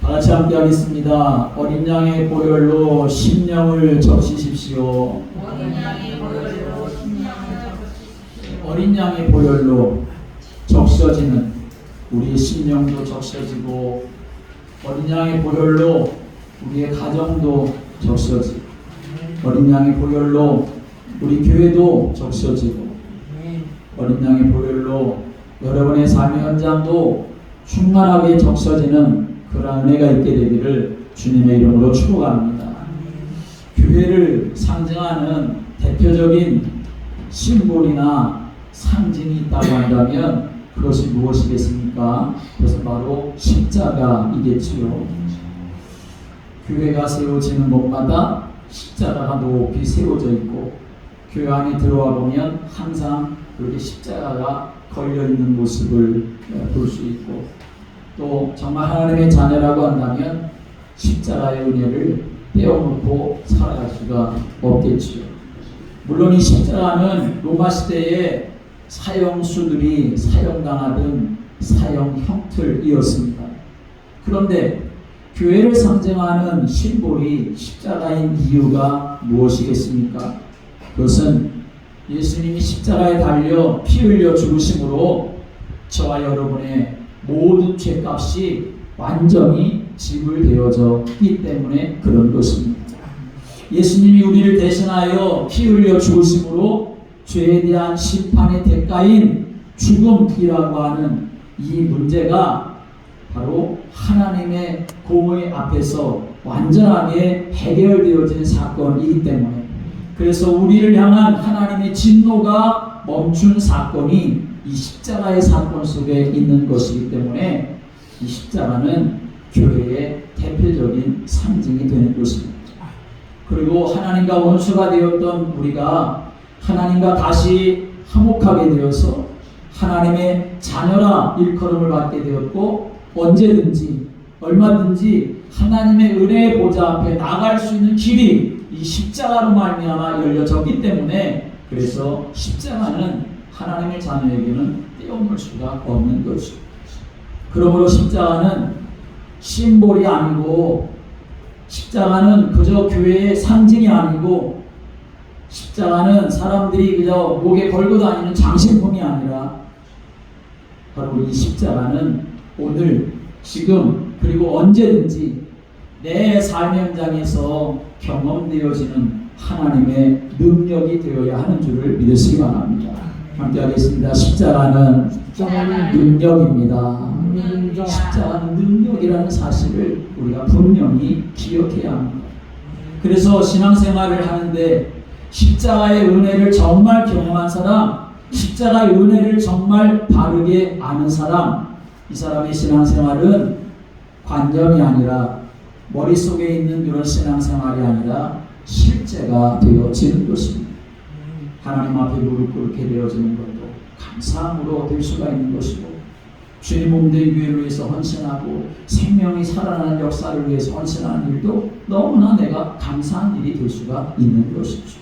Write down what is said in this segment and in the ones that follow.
다 같이 함께 하겠습니다. 어린 양의 보혈로 심령을 적시십시오. 어린 양의 보혈로 적셔지는 우리의 심령도 적셔지고, 어린 양의 보혈로 우리의 가정도 적셔지고, 어린 양의 보혈로 우리 교회도 적셔지고, 어린 양의 보혈로 여러분의 삶의 현장도 충만하게 적셔지는 그러한 은혜가 있게 되기를 주님의 이름으로 축복합니다. 교회를 상징하는 대표적인 심볼이나 상징이 있다고 한다면 그것이 무엇이겠습니까? 그것은 바로 십자가이겠지요. 교회가 세워지는 곳마다 십자가가 높이 세워져 있고, 교회 안에 들어와 보면 항상 그렇게 십자가가 걸려있는 모습을 볼 수 있고, 또 정말 하나님의 자녀라고 한다면 십자가의 은혜를 떼어놓고 살아갈 수가 없겠지요. 물론 이 십자가는 로마 시대에 사형수들이 사형당하던 사형 형틀이었습니다. 그런데 교회를 상징하는 심볼이 십자가인 이유가 무엇이겠습니까? 그것은 예수님이 십자가에 달려 피 흘려 죽으심으로 저와 여러분의 모든 죄값이 완전히 지불되어졌기 때문에 그런 것입니다. 예수님이 우리를 대신하여 피 흘려 죽으심으로 죄에 대한 심판의 대가인 죽음이라고 하는 이 문제가 바로 하나님의 공의 앞에서 완전하게 해결되어진 사건이기 때문에, 그래서 우리를 향한 하나님의 진노가 멈춘 사건이 이 십자가의 사건 속에 있는 것이기 때문에 이 십자가는 교회의 대표적인 상징이 되는 것입니다. 그리고 하나님과 원수가 되었던 우리가 하나님과 다시 화목하게 되어서 하나님의 자녀라 일컬음을 받게 되었고, 언제든지 얼마든지 하나님의 은혜의 보좌 앞에 나갈 수 있는 길이 이 십자가로 말미암아 열려졌기 때문에, 그래서 십자가는 하나님의 자녀에게는 떼어놓을 수가 없는 것입니다. 그러므로 십자가는 심볼이 아니고, 십자가는 그저 교회의 상징이 아니고, 십자가는 사람들이 그저 목에 걸고 다니는 장신품이 아니라, 바로 이 십자가는 오늘, 지금, 그리고 언제든지 내 삶의 현장에서 경험되어지는 하나님의 능력이 되어야 하는 줄을 믿으시기 바랍니다. 함께 하겠습니다. 십자가는 능력입니다. 십자가는 능력이라는 사실을 우리가 분명히 기억해야 합니다. 그래서 신앙생활을 하는데 십자가의 은혜를 정말 경험한 사람, 십자가의 은혜를 정말 바르게 아는 사람, 이 사람의 신앙생활은 관념이 아니라, 머릿속에 있는 그런 신앙생활이 아니라 실제가 되어지는 것입니다. 하나님 앞에 무릎 꿇게 되어지는 것도 감사함으로 될 수가 있는 것이고, 주님 몸된 교회를 위해서 헌신하고 생명이 살아나는 역사를 위해서 헌신하는 일도 너무나 내가 감사한 일이 될 수가 있는 것이죠.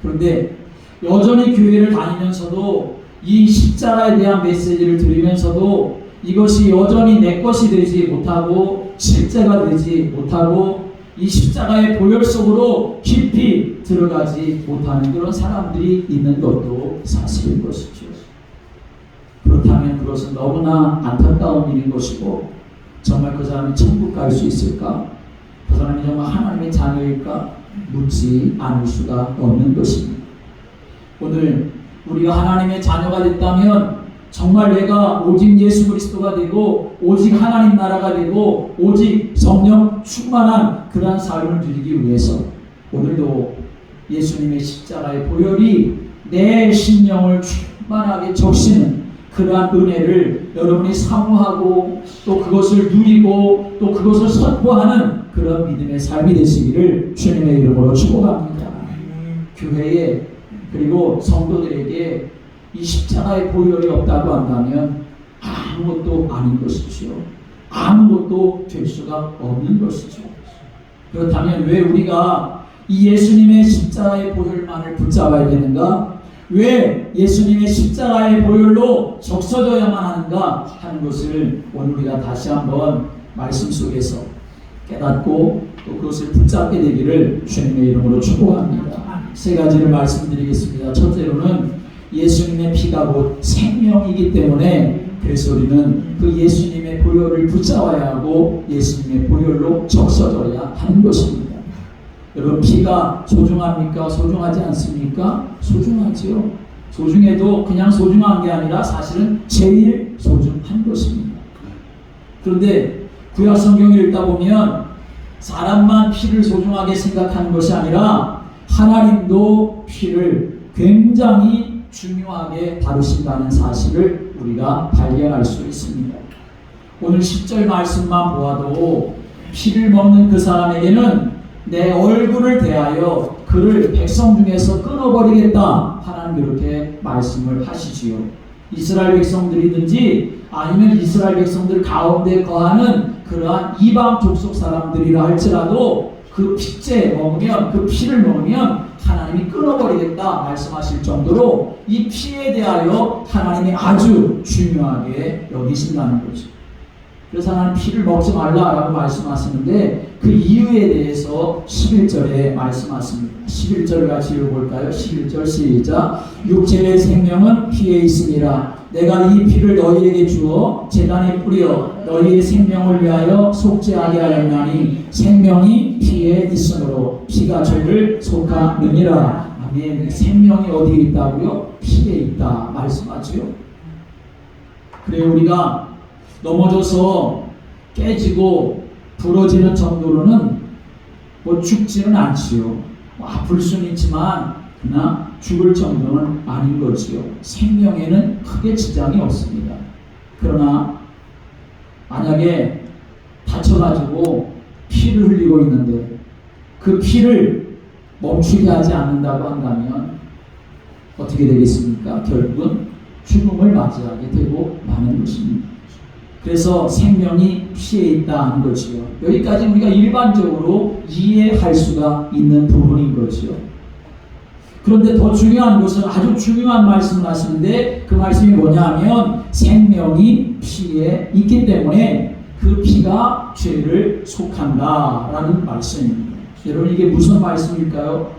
그런데 여전히 교회를 다니면서도 이 십자가에 대한 메시지를 들으면서도 이것이 여전히 내 것이 되지 못하고 실제가 되지 못하고 이 십자가의 보혈 속으로 깊이 들어가지 못하는 그런 사람들이 있는 것도 사실인 것이죠. 그렇다면 그것은 너무나 안타까운 일인 것이고, 정말 그 사람이 천국 갈 수 있을까? 그 사람이 정말 하나님의 자녀일까? 묻지 않을 수가 없는 것입니다. 오늘 우리가 하나님의 자녀가 됐다면 정말 내가 오직 예수 그리스도가 되고 오직 하나님 나라가 되고 오직 성령 충만한 그러한 삶을 누리기 위해서 오늘도 예수님의 십자가의 보혈이 내 심령을 충만하게 적시는 그러한 은혜를 여러분이 사모하고 또 그것을 누리고 또 그것을 선포하는 그런 믿음의 삶이 되시기를 주님의 이름으로 축복합니다. 교회에 그리고 성도들에게 이 십자가의 보혈이 없다고 한다면 아무것도 아닌 것이죠. 아무것도 될 수가 없는 것이죠. 그렇다면 왜 우리가 이 예수님의 십자가의 보혈만을 붙잡아야 되는가? 왜 예수님의 십자가의 보혈로 적셔져야만 하는가 하는 것을 오늘 우리가 다시 한번 말씀 속에서 깨닫고 또 그것을 붙잡게 되기를 주님의 이름으로 축복합니다. 세 가지를 말씀드리겠습니다. 첫째로는 예수님의 피가 곧 생명이기 때문에 그래서 우리는 그 예수님의 보혈을 붙잡아야 하고 예수님의 보혈로 적셔져야 하는 것입니다. 여러분, 피가 소중합니까? 소중하지 않습니까? 소중하지요. 소중해도 그냥 소중한 게 아니라 사실은 제일 소중한 것입니다. 그런데 구약 성경을 읽다 보면 사람만 피를 소중하게 생각하는 것이 아니라 하나님도 피를 굉장히 중요하게 다루신다는 사실을 우리가 발견할 수 있습니다. 오늘 10절 말씀만 보아도 피를 먹는 그 사람에게는 내 얼굴을 대하여 그를 백성 중에서 끊어버리겠다. 하나님 그렇게 말씀을 하시지요. 이스라엘 백성들이든지 아니면 이스라엘 백성들 가운데 거하는 그러한 이방 족속 사람들이라 할지라도 그 피째 먹으면, 그 피를 먹으면 하나님이 끊어버리겠다 말씀하실 정도로 이 피에 대하여 하나님이 아주 중요하게 여기신다는 거죠. 그래서 하나님 피를 먹지 말라라고 말씀하시는데 그 이유에 대해서 11절에 말씀하십니다. 11절 같이 읽어볼까요? 11절 시작. 육체의 생명은 피에 있으니라. 내가 이 피를 너희에게 주어 제단에 뿌려 너희의 생명을 위하여 속죄하게 하였나니 생명이 피에 있으므로 피가 죄를 속하느니라. 아멘. 생명이 어디에 있다고요? 피에 있다 말씀하지요. 그래 우리가 넘어져서 깨지고 부러지는 정도로는 뭐 죽지는 않지요. 아플 수는 있지만 그러나 죽을 정도는 아닌 거지요. 생명에는 크게 지장이 없습니다. 그러나 만약에 다쳐가지고 피를 흘리고 있는데 그 피를 멈추게 하지 않는다고 한다면 어떻게 되겠습니까? 결국은 죽음을 맞이하게 되고 마는 것입니다. 그래서 생명이 피에 있다는 거지요. 여기까지 우리가 일반적으로 이해할 수가 있는 부분인 거지요. 그런데 더 중요한 것은 아주 중요한 말씀을 하시는데 그 말씀이 뭐냐면 생명이 피에 있기 때문에 그 피가 죄를 속한다라는 말씀입니다. 여러분 이게 무슨 말씀일까요?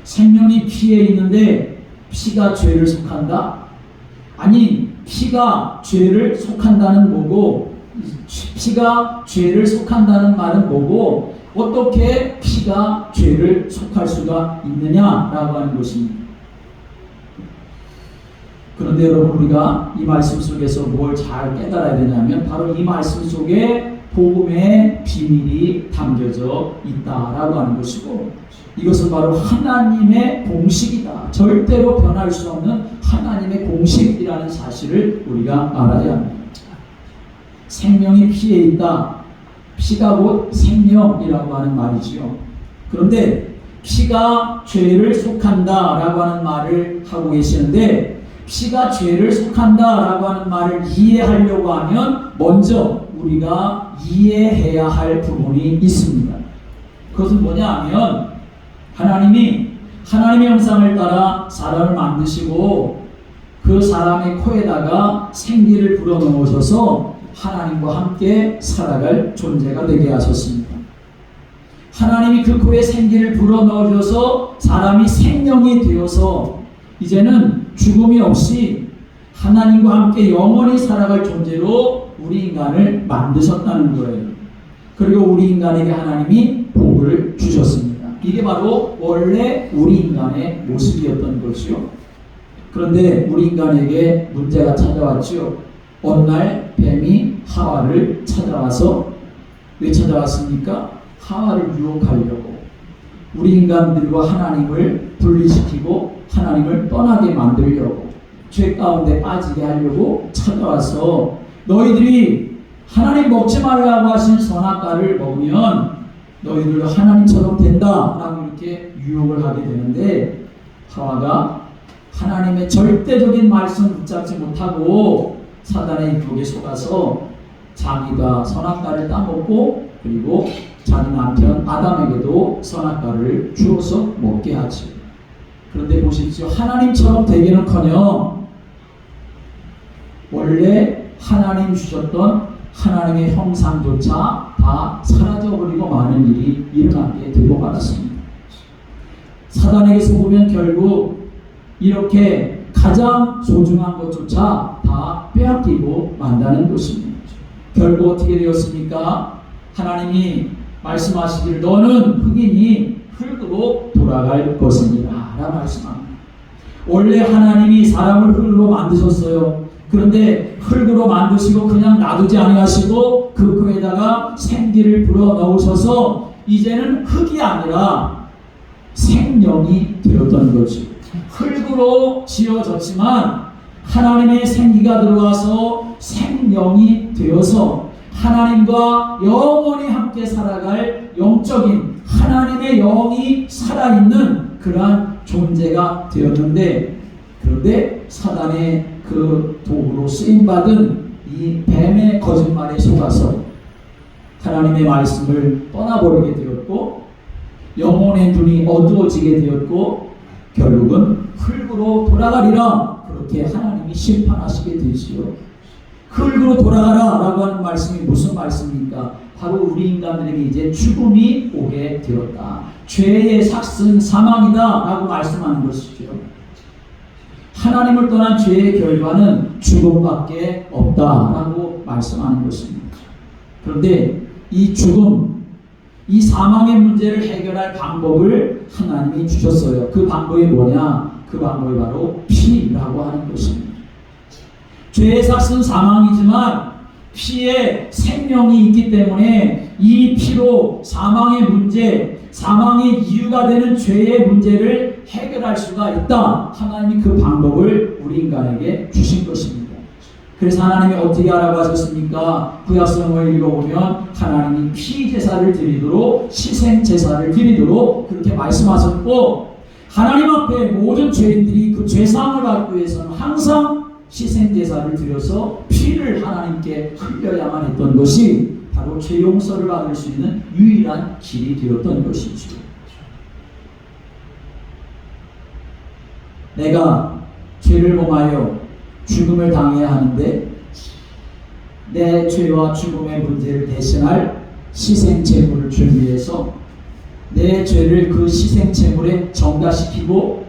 생명이 피에 있는데 피가 죄를 속한다? 아니 피가 죄를 속한다는 뭐고 피가 죄를 속한다는 말은 뭐고 어떻게 피가 죄를 속할 수가 있느냐라고 하는 것입니다. 그런데 여러분 우리가 이 말씀 속에서 뭘 잘 깨달아야 되냐면 바로 이 말씀 속에 복음의 비밀이 담겨져 있다라고 하는 것이고 이것은 바로 하나님의 공식이다. 절대로 변할 수 없는 하나님의 공식이라는 사실을 우리가 알아야 합니다. 생명이 피에 있다. 피가 곧 생명이라고 하는 말이지요. 그런데 피가 죄를 속한다라고 하는 말을 하고 계시는데 피가 죄를 속한다라고 하는 말을 이해하려고 하면 먼저 우리가 이해해야 할 부분이 있습니다. 그것은 뭐냐 하면 하나님이 하나님의 형상을 따라 사람을 만드시고 그 사람의 코에다가 생기를 불어넣으셔서 하나님과 함께 살아갈 존재가 되게 하셨습니다. 하나님이 그 코에 생기를 불어넣으셔서 사람이 생명이 되어서 이제는 죽음이 없이 하나님과 함께 영원히 살아갈 존재로 우리 인간을 만드셨다는 거예요. 그리고 우리 인간에게 하나님이 복을 주셨습니다. 이게 바로 원래 우리 인간의 모습이었던 것이요. 그런데 우리 인간에게 문제가 찾아왔죠. 어느 날 뱀이 하와를 찾아와서 왜 찾아왔습니까? 하와를 유혹하려고 우리 인간들과 하나님을 분리시키고 하나님을 떠나게 만들려고 죄 가운데 빠지게 하려고 찾아와서 너희들이 하나님 먹지 말라고 하신 선악과를 먹으면 너희들도 하나님처럼 된다 라고 이렇게 유혹을 하게 되는데 하와가 하나님의 절대적인 말씀 붙잡지 못하고 사단의 유혹에 속아서 자기가 선악과를 따먹고 그리고 자기 남편 아담에게도 선악과를 주어서 먹게 하지. 그런데 보십시오. 하나님처럼 되기는커녕 원래 하나님 주셨던 하나님의 형상조차 다 사라져버리고 많은 일이 일어나게 되고 말았습니다. 사단에게서 보면 결국 이렇게 가장 소중한 것조차 다 빼앗기고 만다는 것입니다. 결국 어떻게 되었습니까? 하나님이 말씀하시기를 너는 흙이니 흙으로 돌아갈 것이니라 라고 말씀합니다. 원래 하나님이 사람을 흙으로 만드셨어요. 그런데 흙으로 만드시고 그냥 놔두지 아니하시고 그 코에다가 생기를 불어 넣으셔서 이제는 흙이 아니라 생명이 되었던 거죠. 흙으로 지어졌지만 하나님의 생기가 들어와서 생명이 되어서 하나님과 영원히 함께 살아갈 영적인 하나님의 영이 살아있는 그러한 존재가 되었는데, 그런데 사단의 그 도구로 쓰임받은 이 뱀의 거짓말에 속아서 하나님의 말씀을 떠나버리게 되었고 영혼의 눈이 어두워지게 되었고 결국은 흙으로 돌아가리라 그렇게 하나님이 심판하시게 되지요. 흙으로 돌아가라 라고 하는 말씀이 무슨 말씀입니까? 바로 우리 인간들에게 이제 죽음이 오게 되었다. 죄의 삭은 사망이다 라고 말씀하는 것이죠. 하나님을 떠난 죄의 결과는 죽음밖에 없다 라고 말씀하는 것입니다. 그런데 이 죽음, 이 사망의 문제를 해결할 방법을 하나님이 주셨어요. 그 방법이 뭐냐? 그 방법이 바로 피라고 하는 것입니다. 죄의 삭은 사망이지만 피에 생명이 있기 때문에 이 피로 사망의 문제, 사망의 이유가 되는 죄의 문제를 해결할 수가 있다. 하나님이 그 방법을 우리 인간에게 주신 것입니다. 그래서 하나님이 어떻게 하라고 하셨습니까? 구약성을 읽어보면 하나님이 피제사를 드리도록 희생제사를 드리도록 그렇게 말씀하셨고, 하나님 앞에 모든 죄인들이 그 죄사함을 받기 위해서는 항상 희생제사를 드려서 피를 하나님께 흘려야만 했던 것이 바로 죄 용서를 받을 수 있는 유일한 길이 되었던 것이죠. 내가 죄를 범하여 죽음을 당해야 하는데 내 죄와 죽음의 문제를 대신할 희생제물을 준비해서 내 죄를 그 희생제물에 전가시키고,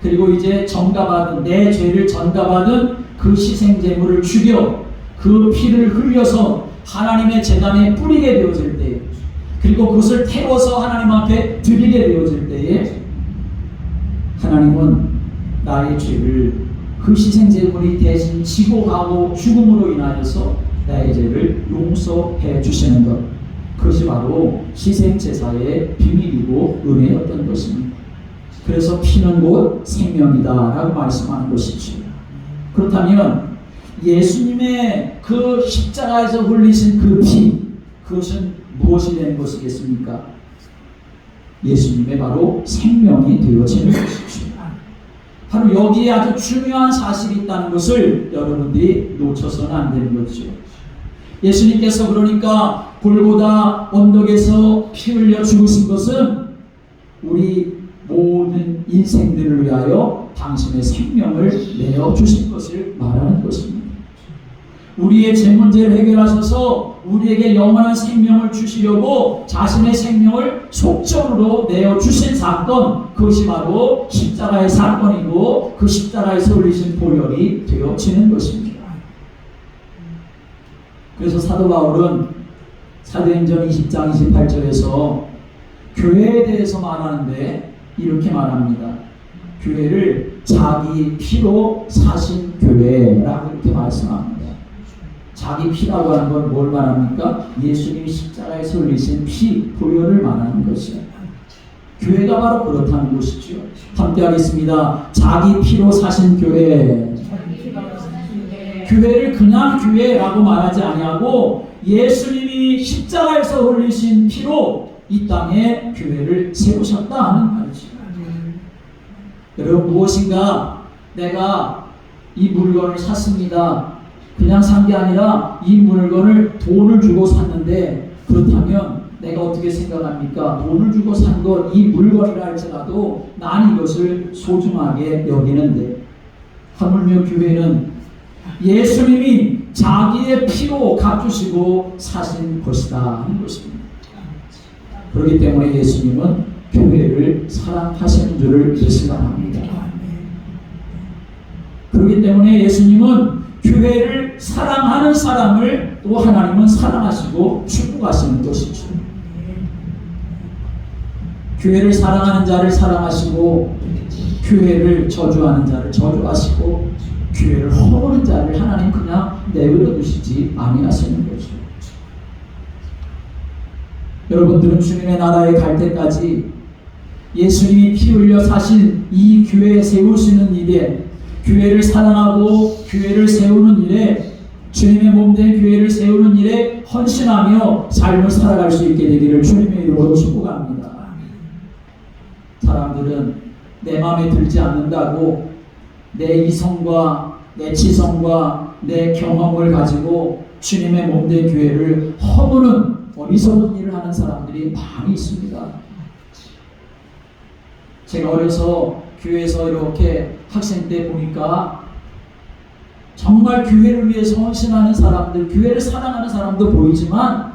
그리고 이제 전가받은 내 죄를 전가받은 그 희생제물을 죽여 그 피를 흘려서 하나님의 제단에 뿌리게 되어질 때, 그리고 그것을 태워서 하나님 앞에 드리게 되어질 때에 하나님은 나의 죄를 그 희생제물이 대신 지고 가고 죽음으로 인하여서 나의 죄를 용서해 주시는 것, 그것이 바로 희생제사의 비밀이고 은혜였던 것입니다. 그래서 피는 곧 생명이다 라고 말씀하는 것이죠. 그렇다면 예수님의 그 십자가에서 흘리신 그 피, 그것은 무엇이 되는 것이겠습니까? 예수님의 바로 생명이 되어지는 것이죠. 바로 여기에 아주 중요한 사실이 있다는 것을 여러분들이 놓쳐서는 안 되는 거죠. 예수님께서 그러니까 골고다 언덕에서 피 흘려 죽으신 것은 우리 모든 인생들을 위하여 당신의 생명을 내어 주신 것을 말하는 것입니다. 우리의 죄 문제를 해결하셔서 우리에게 영원한 생명을 주시려고 자신의 생명을 속전으로 내어 주신 사건, 그것이 바로 십자가의 사건이고 그 십자가에서 흘리신 보혈이 되어지는 것입니다. 그래서 사도 바울은 사도행전 20장 28절에서 교회에 대해서 말하는데 이렇게 말합니다. 교회를 자기 피로 사신 교회라고 이렇게 말씀합니다. 자기 피라고 하는 건 뭘 말합니까? 예수님이 십자가에서 흘리신 피, 보혈을 말하는 것이에요. 교회가 바로 그렇다는 것이죠. 함께 하겠습니다. 자기 피로 사신 교회. 교회를 그냥 교회라고 말하지 아니하고 예수님이 십자가에서 흘리신 피로 이 땅에 교회를 세우셨다 하는 말이죠. 여러분, 무엇인가 내가 이 물건을 샀습니다. 그냥 산 게 아니라 이 물건을 돈을 주고 샀는데, 그렇다면 내가 어떻게 생각합니까? 돈을 주고 산 것, 이 물건이라 할지라도 난 이것을 소중하게 여기는데, 하물며 교회는 예수님이 자기의 피로 값주시고 사신 것이다 하는 것입니다. 그렇기 때문에 예수님은 교회를 사랑하시는 줄을 믿으시기 바랍니다. 그렇기 때문에 예수님은 교회를 사랑하는 사람을 또 하나님은 사랑하시고 축복하시는 것이죠. 교회를 사랑하는 자를 사랑하시고 교회를 저주하는 자를 저주하시고 교회를 허무는 자를 하나님 그냥 내버려 두시지 아니하시는 거죠. 여러분들은 주님의 나라에 갈 때까지 예수님이 피 흘려 사신 이 교회에 세우시는 일에, 교회를 사랑하고 교회를 세우는 일에, 주님의 몸된 교회를 세우는 일에 헌신하며 삶을 살아갈 수 있게 되기를 주님의 이름으로 축복합니다. 사람들은 내 마음에 들지 않는다고 내 이성과 내 지성과 내 경험을 가지고 주님의 몸된 교회를 허무는 어리석은 일을 하는 사람들이 많이 있습니다. 제가 어려서 교회에서 이렇게 학생 때 보니까 정말 교회를 위해서 헌신하는 사람들, 교회를 사랑하는 사람도 보이지만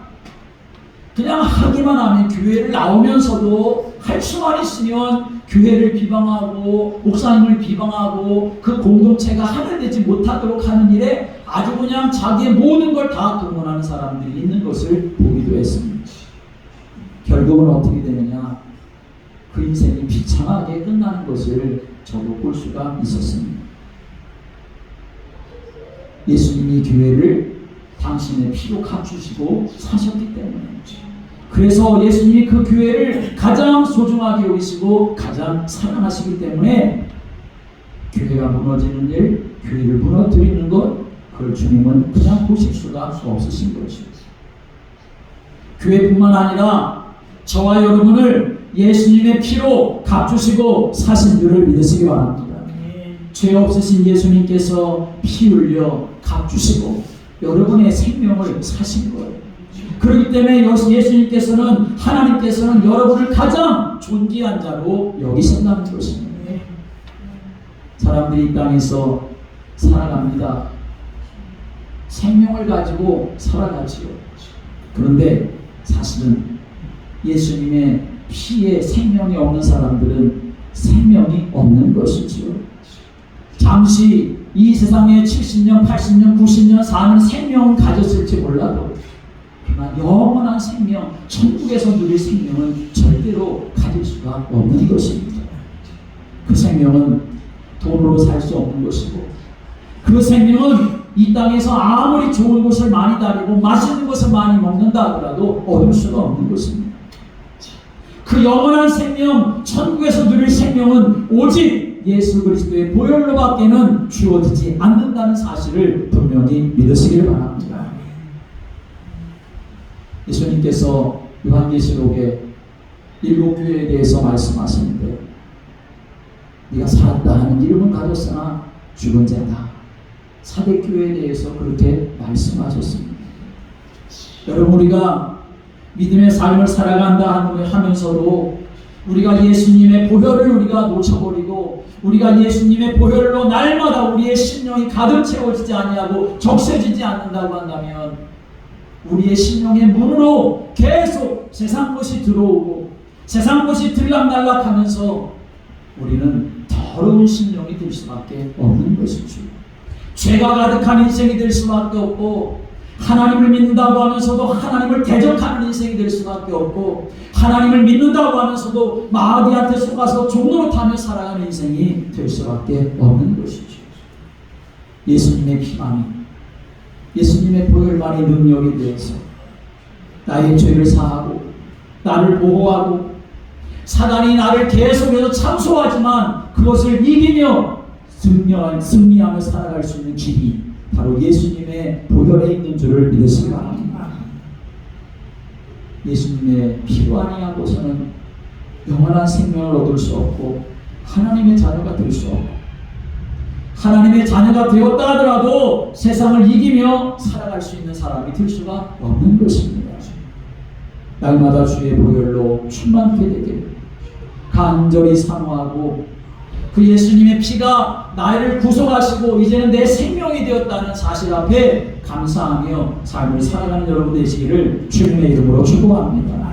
그냥 하기만 하면, 교회를 나오면서도 할 수만 있으면 교회를 비방하고 목사님을 비방하고 그 공동체가 하나 되지 못하도록 하는 일에 아주 그냥 자기의 모든 걸 다 동원하는 사람들이 있는 것을 보기도 했습니다. 결국은 어떻게 되느냐, 그 인생이 비참하게 끝나는 것을 저도 볼 수가 있었습니다. 예수님이 교회를 당신의 피로 값주시고 사셨기 때문에, 그래서 예수님이 그 교회를 가장 소중하게 여기시고 가장 사랑하시기 때문에 교회가 무너지는 일, 교회를 무너뜨리는 것, 그걸 주님은 그냥 보실 수가 없으신 거죠. 교회뿐만 아니라 저와 여러분을 예수님의 피로 값주시고 사신 줄을 믿으시기 바랍니다. 죄 없으신 예수님께서 피 흘려 값주시고 여러분의 생명을 사신 거예요. 그렇기 때문에 예수님께서는, 하나님께서는 여러분을 가장 존귀한 자로 여기신다는 것입니다. 사람들이 이 땅에서 살아갑니다. 생명을 가지고 살아가지요. 그런데 사실은 예수님의 피에 생명이 없는 사람들은 생명이 없는 것이지요. 잠시 이 세상에 70년, 80년, 90년 사는 생명은 가졌을지 몰라도 그러나 영원한 생명, 천국에서 누릴 생명은 절대로 가질 수가 없는 것입니다. 그 생명은 돈으로 살 수 없는 것이고, 그 생명은 이 땅에서 아무리 좋은 것을 많이 다니고 맛있는 것을 많이 먹는다 하더라도 얻을 수가 없는 것입니다. 그 영원한 생명, 천국에서 누릴 생명은 오직 예수 그리스도의 보혈로밖에는 주어지지 않는다는 사실을 분명히 믿으시길 바랍니다. 예수님께서 요한계시록에 7교회에 대해서 말씀하시는데, 네가 살았다 하는 이름은 가졌으나 죽은 자다. 사대교회에 대해서 그렇게 말씀하셨습니다. 여러분, 우리가 믿음의 삶을 살아간다 하면서도 우리가 예수님의 보혈을 우리가 놓쳐버리고, 우리가 예수님의 보혈로 날마다 우리의 심령이 가득 채워지지 아니하고 적셔지지 않는다고 한다면, 우리의 심령의 문으로 계속 세상 것이 들어오고 세상 것이 들락날락하면서 우리는 더러운 심령이 될 수밖에 없는 것이죠. 죄가 가득한 인생이 될 수밖에 없고, 하나님을 믿는다고 하면서도 하나님을 대적하는 인생이 될 수밖에 없고, 하나님을 믿는다고 하면서도 마귀한테 속아서 종노릇하며 살아가는 인생이 될 수밖에 없는 것이죠. 예수님의 피만이, 예수님의 보혈만이 능력이 되어서 나의 죄를 사하고 나를 보호하고, 사단이 나를 계속해서 참소하지만 그것을 이기며 승리하며 살아갈 수 있는 길이 바로 예수님의 보혈에 있는 줄을 믿으시기 바랍니다. 예수님의 피로 아니하고서는 영원한 생명을 얻을 수 없고 하나님의 자녀가 될 수 없고, 하나님의 자녀가 되었다 하더라도 세상을 이기며 살아갈 수 있는 사람이 될 수가 없는 것입니다. 날마다 주의 보혈로 충만케 되기를 간절히 사모하고, 그 예수님의 피가 나를 구속하시고 이제는 내 생명이 되었다는 사실 앞에 감사하며 삶을 살아가는 여러분 되시기를 주님의 이름으로 축복합니다.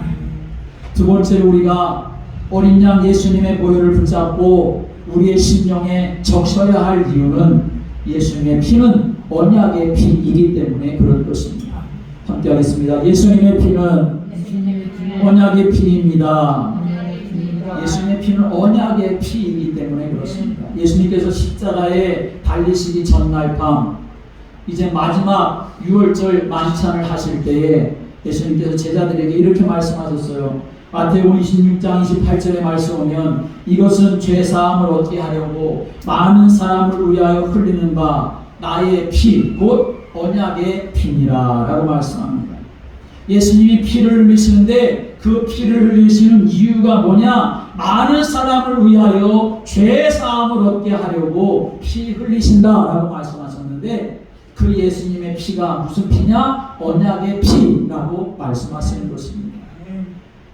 두 번째로 우리가 어린 양 예수님의 보혈을 붙잡고 우리의 심령에 적셔야 할 이유는 예수님의 피는 언약의 피이기 때문에 그럴 것입니다. 함께 하겠습니다. 예수님의 피는 언약의 피입니다. 예수님의 피는 언약의 피이기 때문에 그렇습니다. 예수님께서 십자가에 달리시기 전날 밤 이제 마지막 6월절 만찬을 하실 때에 예수님께서 제자들에게 이렇게 말씀하셨어요. 마태복음 26장 28절의 말씀 보면 이것은 죄사함을 얻게 하려고 많은 사람을 위하여 흘리는 바 나의 피 곧 언약의 피니라 라고 말씀합니다. 예수님이 피를 흘리시는데 그 피를 흘리시는 이유가 뭐냐? 많은 사람을 위하여 죄사함을 얻게 하려고 피 흘리신다 라고 말씀하셨는데 그 예수님의 피가 무슨 피냐? 언약의 피라고 말씀하시는 것입니다.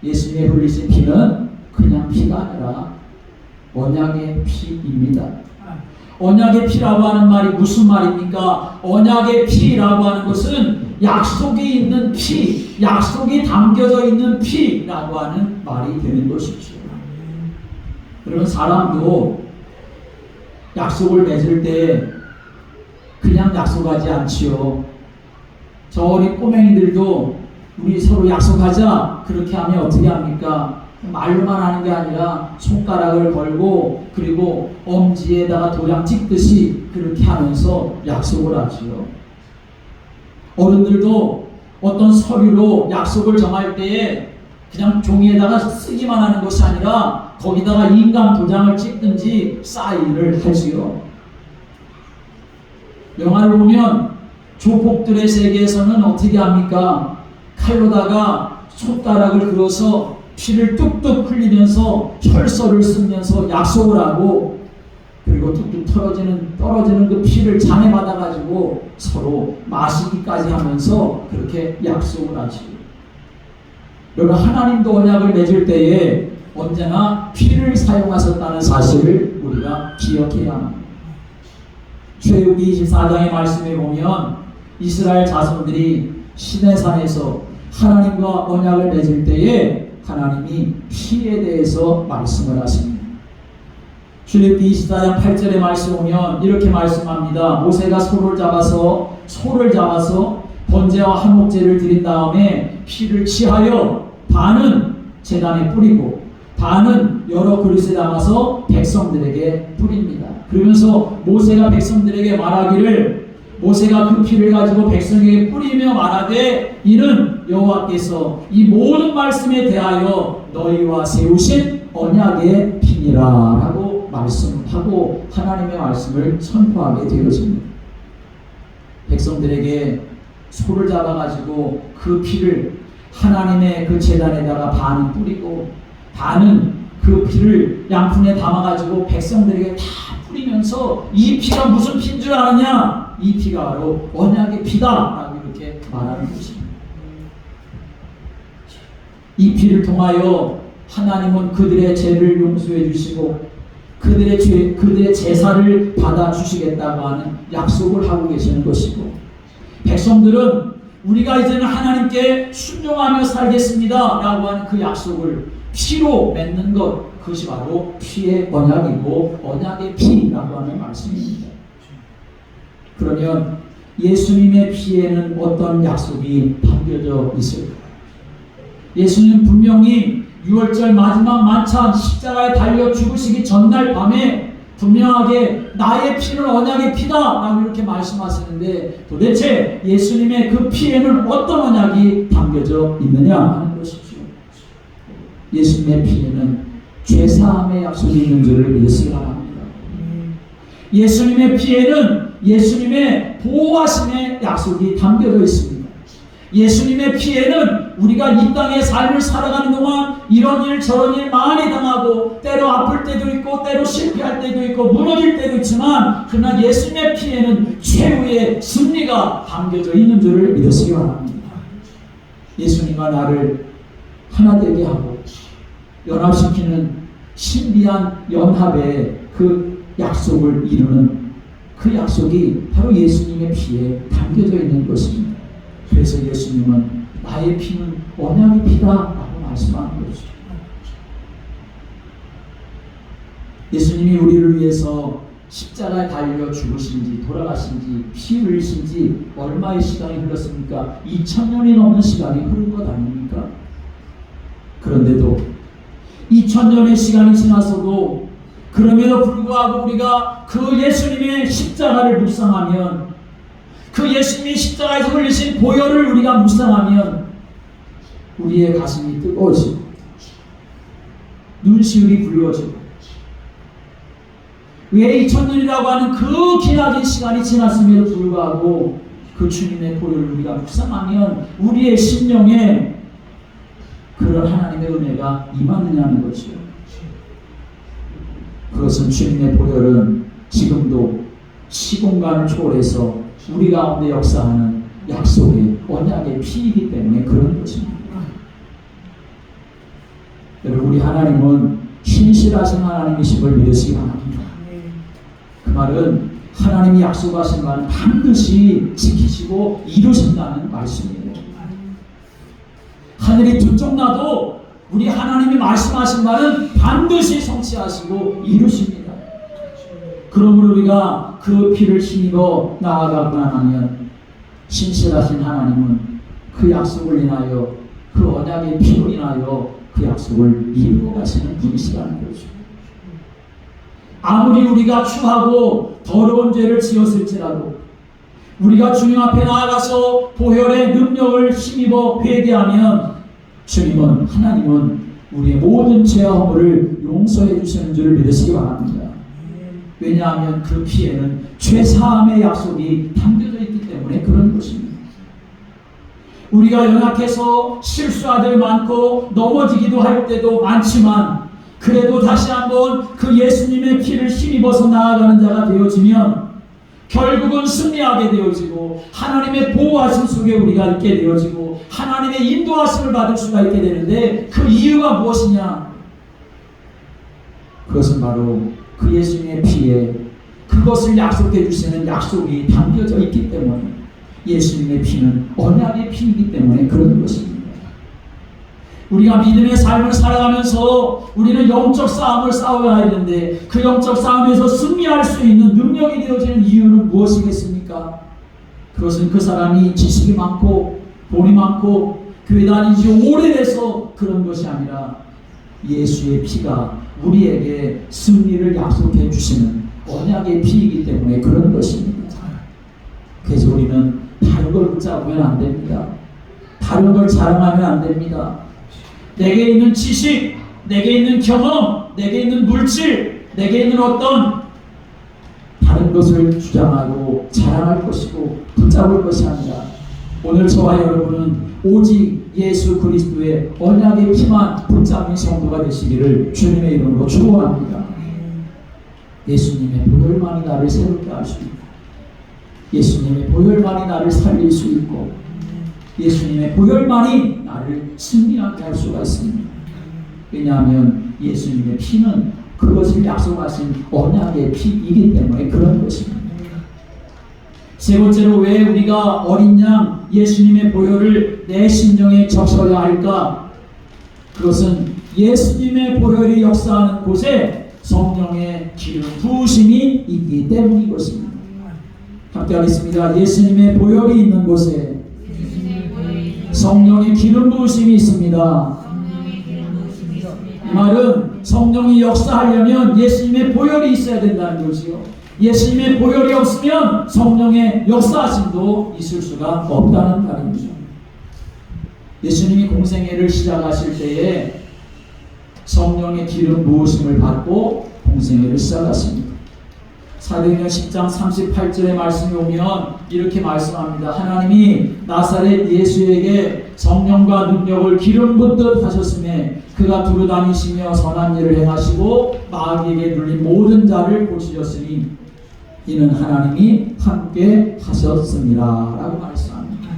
예수님의 흘리신 피는 그냥 피가 아니라 언약의 피입니다. 언약의 피라고 하는 말이 무슨 말입니까? 언약의 피라고 하는 것은 약속이 있는 피, 약속이 담겨져 있는 피라고 하는 말이 되는 것이죠. 그러면 사람도 약속을 맺을 때 그냥 약속하지 않지요. 저 어린 꼬맹이들도 우리 서로 약속하자 그렇게 하면 어떻게 합니까? 말로만 하는 게 아니라 손가락을 걸고 그리고 엄지에다가 도장 찍듯이 그렇게 하면서 약속을 하지요. 어른들도 어떤 서류로 약속을 정할 때에 그냥 종이에다가 쓰기만 하는 것이 아니라 거기다가 인감 도장을 찍든지 사인을 하지요. 영화를 보면 조폭들의 세계에서는 어떻게 합니까? 칼로다가 손가락을 그어서 피를 뚝뚝 흘리면서 철서를 쓰면서 약속을 하고 그리고 뚝뚝 떨어지는 그 피를 잔에 받아가지고 서로 마시기까지 하면서 그렇게 약속을 하지. 여러분 하나님도 언약을 맺을 때에 언제나 피를 사용하셨다는 사실을 우리가 기억해야 합니다. 출애굽기 24장의 말씀에 보면 이스라엘 자손들이 시내산에서 하나님과 언약을 맺을 때에 하나님이 피에 대해서 말씀을 하십니다. 출애굽기 24장 8절의 말씀 보면 이렇게 말씀합니다. 모세가 소를 잡아서 번제와 한목제를 드린 다음에 피를 취하여 반은 제단에 뿌리고 반은 여러 그릇에 담아서 백성들에게 뿌립니다. 그러면서 모세가 백성들에게 말하기를 모세가 그 피를 가지고 백성에게 뿌리며 말하되 이는 여호와께서 이 모든 말씀에 대하여 너희와 세우신 언약의 피니라 라고 말씀하고 하나님의 말씀을 선포하게 되어집니다. 백성들에게 소를 잡아가지고 그 피를 하나님의 그 제단에다가 반은 뿌리고 반은 그 피를 양푼에 담아가지고 백성들에게 다 뿌리면서 이 피가 무슨 피인 줄 아느냐? 이 피가 바로 언약의 피다 라고 이렇게 말하는 것입니다. 이 피를 통하여 하나님은 그들의 죄를 용서해 주시고 그들의 제사를 받아주시겠다고 하는 약속을 하고 계시는 것이고 백성들은 우리가 이제는 하나님께 순종하며 살겠습니다 라고 하는 그 약속을 피로 맺는 것 그것이 바로 피의 언약이고 언약의 피라고 하는 말씀입니다. 그러면 예수님의 피에는 어떤 약속이 담겨져 있을까요? 예수님 분명히 6월절 마지막 만찬 십자가에 달려 죽으시기 전날 밤에 분명하게 나의 피는 언약의 피다 라고 이렇게 말씀하시는데 도대체 예수님의 그 피에는 어떤 언약이 담겨져 있느냐 하는 것이죠. 예수님의 피에는 죄사함의 약속이 있는 줄을 믿으시기 바랍니다. 예수님의 피에는 예수님의 보호하심의 약속이 담겨져 있습니다. 예수님의 피에는 우리가 이 땅의 삶을 살아가는 동안 이런 일 저런 일 많이 당하고 때로 아플 때도 있고 때로 실패할 때도 있고 무너질 때도 있지만 그러나 예수님의 피에는 최후의 승리가 담겨져 있는 줄을 믿으시기 바랍니다. 예수님과 나를 하나 되게 하고 연합시키는 신비한 연합의 그 약속을 이루는 그 약속이 바로 예수님의 피에 담겨져 있는 것입니다. 그래서 예수님은 나의 피는 언약의 피다라고 말씀하는 거죠. 예수님이 우리를 위해서 십자가에 달려 죽으신지 돌아가신지 피 흘리신지 얼마의 시간이 흘렀습니까? 2000년이 넘는 시간이 흐른 것 아닙니까? 그런데도 2000년의 시간이 지나서도 그럼에도 불구하고 우리가 그 예수님의 십자가를 묵상하면, 그 예수님이 십자가에서 흘리신 보혈을 우리가 묵상하면 우리의 가슴이 뜨거워지고 눈시울이 붉어지고, 왜 2000년이라고 하는 그 기나긴 시간이 지났음에도 불구하고 그 주님의 보혈을 우리가 묵상하면 우리의 심령에 그런 하나님의 은혜가 임하느냐는 것이요. 그것은 주님의 보혈은 지금도 시공간을 초월해서 우리 가운데 역사하는 약속의 언약의 피이기 때문에 그런 것입니다. 여러분, 우리 하나님은 신실하신 하나님이심을 믿으시기 바랍니다. 그 말은 하나님이 약속하신 말은 반드시 지키시고 이루신다는 말씀이에요. 하늘이 두 쪽 나도 우리 하나님이 말씀하신 말은 반드시 성취하시고 이루십니다. 그러므로 우리가 그 피를 힘입어 나아가고나 하면 신실하신 하나님은 그 약속을 인하여, 그 언약의 피로 인하여 그 약속을 이루어 가시는 분이시라는 거죠. 아무리 우리가 추하고 더러운 죄를 지었을지라도 우리가 주님 앞에 나아가서 보혈의 능력을 힘입어 회개하면 주님은, 하나님은 우리의 모든 죄와 허물을 용서해 주시는 줄을 믿으시기 바랍니다. 왜냐하면 그 피에는 죄사함의 약속이 담겨져 있기 때문에 그런 것입니다. 우리가 연약해서 실수할 때 많고 넘어지기도 할 때도 많지만 그래도 다시 한번 그 예수님의 피를 힘입어서 나아가는 자가 되어지면 결국은 승리하게 되어지고 하나님의 보호하심 속에 우리가 있게 되어지고 하나님의 인도하심을 받을 수가 있게 되는데, 그 이유가 무엇이냐? 그것은 바로 그 예수님의 피에 그것을 약속해 주시는 약속이 담겨져 있기 때문에, 예수님의 피는 언약의 피이기 때문에 그런 것입니다. 우리가 믿음의 삶을 살아가면서 우리는 영적 싸움을 싸워야 하는데, 그 영적 싸움에서 승리할 수 있는 능력이 되어지는 이유는 무엇이겠습니까? 그것은 그 사람이 지식이 많고 돈이 많고 교회 다니지 오래돼서 그런 것이 아니라 예수의 피가 우리에게 승리를 약속해 주시는 언약의 피이기 때문에 그런 것입니다. 그래서 우리는 다른 걸 붙잡으면 안 됩니다. 다른 걸 자랑하면 안 됩니다. 내게 있는 지식, 내게 있는 경험, 내게 있는 물질, 내게 있는 어떤 다른 것을 주장하고 자랑할 것이고 붙잡을 것이 아니라, 오늘 저와 여러분은 오직 예수 그리스도의 언약의 피만 붙잡는 성도가 되시기를 주님의 이름으로 축원합니다. 예수님의 보혈만이 나를 새롭게 할 수 있고, 예수님의 보혈만이 나를 살릴 수 있고, 예수님의 보혈만이 나를 승리하게 할 수가 있습니다. 왜냐하면 예수님의 피는 그것을 약속하신 언약의 피이기 때문에 그런 것입니다. 세 번째로, 왜 우리가 어린 양 예수님의 보혈을 내 심정에 적셔야 할까? 그것은 예수님의 보혈이 역사하는 곳에 성령의 기름 부으심이 있기 때문인 것입니다. 함께 하겠습니다. 예수님의 보혈이 있는 곳에 성령의 기름 부으심이 있습니다. 이 말은 성령이 역사하려면 예수님의 보혈이 있어야 된다는 거지요. 예수님의 보혈이 없으면 성령의 역사하심도 있을 수가 없다는 말입니다. 예수님이 공생애를 시작하실 때에 성령의 기름 부으심을 받고 공생애를 시작하십니다. 사도행전 10장 38절의 말씀이 오면 이렇게 말씀합니다. 하나님이 나사렛 예수에게 성령과 능력을 기름 붓듯 하셨음에 그가 두루 다니시며 선한 일을 행하시고 마귀에게 눌린 모든 자를 고치셨으니 이는 하나님이 함께 하셨습니다 라고 말씀합니다.